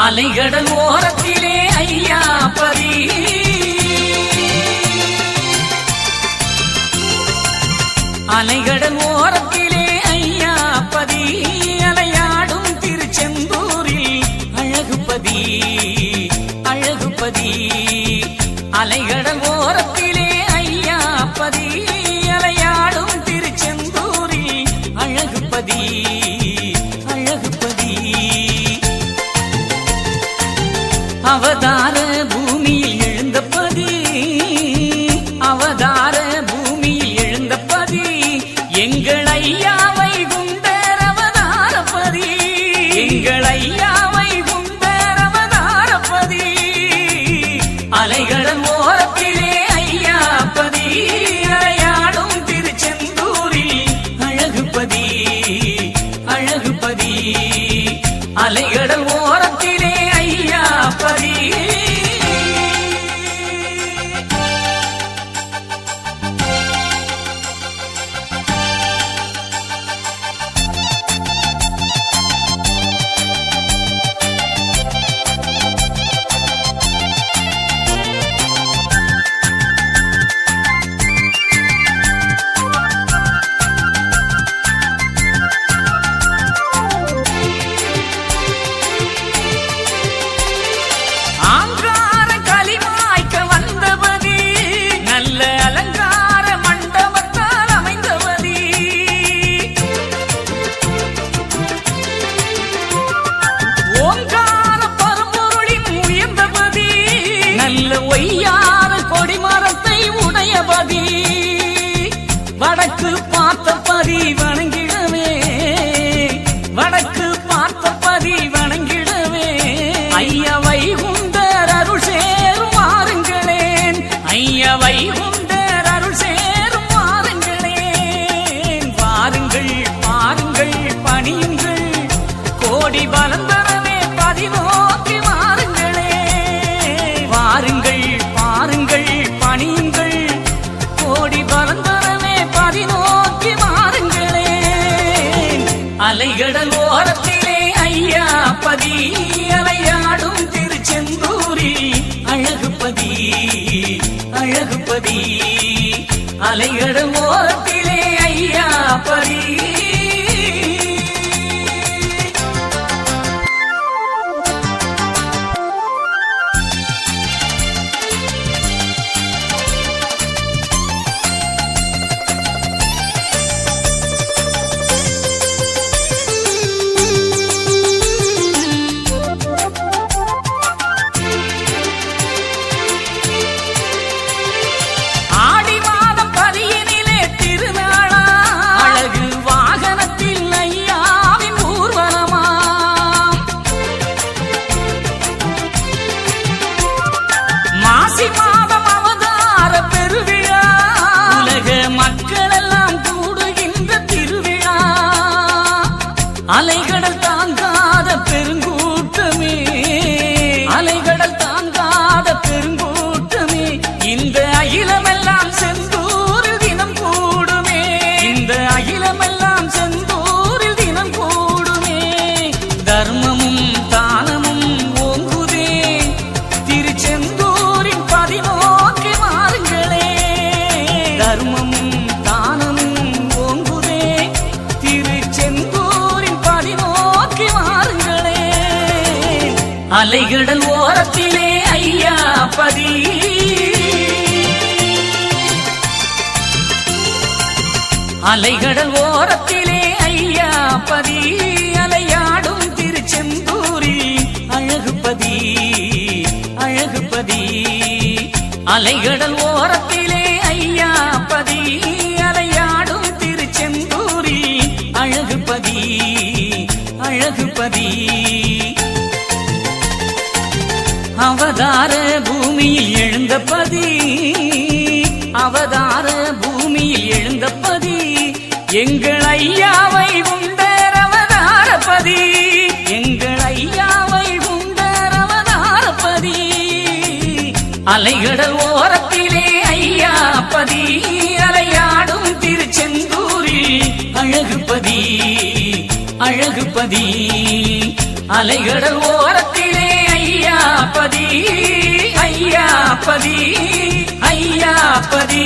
அலைகடல் ஓரத்திலே ஐயா பதி, அலைகடல் ஓரத்திலே ஐயா பதி, அலையாடும் திருச்செந்தூரில் அழகுபதி அழகுபதி. அலைகடல் ஓரத்திலே ஐயா பதி, அலையாடும் திருச்செந்தூரில் அழகுபதி அழகுபதி. அவதார பூமியில் எழுந்தபதி, அவதார பூமியில் எழுந்தபதி, எங்கள் ஐயா வைகுண்டர் அவதாரபதி, எங்கள் ஐயா வைகுண்டர் அவதாரபதி. அலைகடல் ஓரத்திலே ஐயா பதி, அலையாடும் திருச்செந்தூரில் அழகுபதி அழகுபதி. அலைகடல் ஓரத்திலே ஐயா பதி. வடக்கு பார்த்த பதி வணங்கிடவே, வடக்கு பார்த்த பதி வணங்கிடவே, ஐயா வைகுண்டர் அருள் சேரும் வாருங்களேன், ஐயா வைகுண்டர் அருள் சேரும் வாருங்களேன். வாருங்கள் பாருங்கள் பணியுங்கள், கோடி பலம் தரவே பதி நோக்கி வாருங்களே. வாருங்கள் பாருங்கள் பணியுங்கள், கோடி பலம் தரவே பதி நோக்கி வாருங்களே. அலைகடல் ஓரத்திலே ஐயா பதி, அலையாடும் திருச்செந்தூரில் அழகுபதி அழகுபதி. அலைகடல் ஓரத்திலே ஐயா பதி. அலைகடல் தாங்காத பெருங்கூட்டமே, அலைகடல் தாங்காத பெருங்கூட்டமே, இந்த அகிலமெல்லாம் செந்தூரில் தினம் கூடுமே, இந்த அகிலமெல்லாம் செந்தூரில் தினம் கூடுமே. தர்மமும் தானமும் ஓங்குதே, திருச்செந்தூரின் பதி நோக்கி வாருங்களே. தர்மமும் தானமும் ஓங்குதே, திருச்செந்தூர் அலைகடல் ஓரத்திலே ஐயா பதி. அலைகடல் ஓரத்திலே ஐயா பதி, அலையாடும் திருச்செந்தூரில் அழகுபதி அழகுபதி. அலைகடல் ஓரத்திலே ஐயா பதி, அலையாடும் திருச்செந்தூரில் அழகுபதி அழகுபதி. அவதார பூமியில் எழுந்தபதி, அவதார பூமியில் எழுந்தபதி, எங்கள் ஐயா வைகுண்டர் அவதாரபதி, எங்கள் ஐயா வைகுண்டர் அவதாரபதி. அலைகடல் ஓரத்திலே ஐயா பதி, அலையாடும் திருச்செந்தூரில் அழகுபதி அழகுபதி. அலைகடல் ஓரத்திலே ஐயாப்பதி ஐயாப்பதி ஐயாப்பதி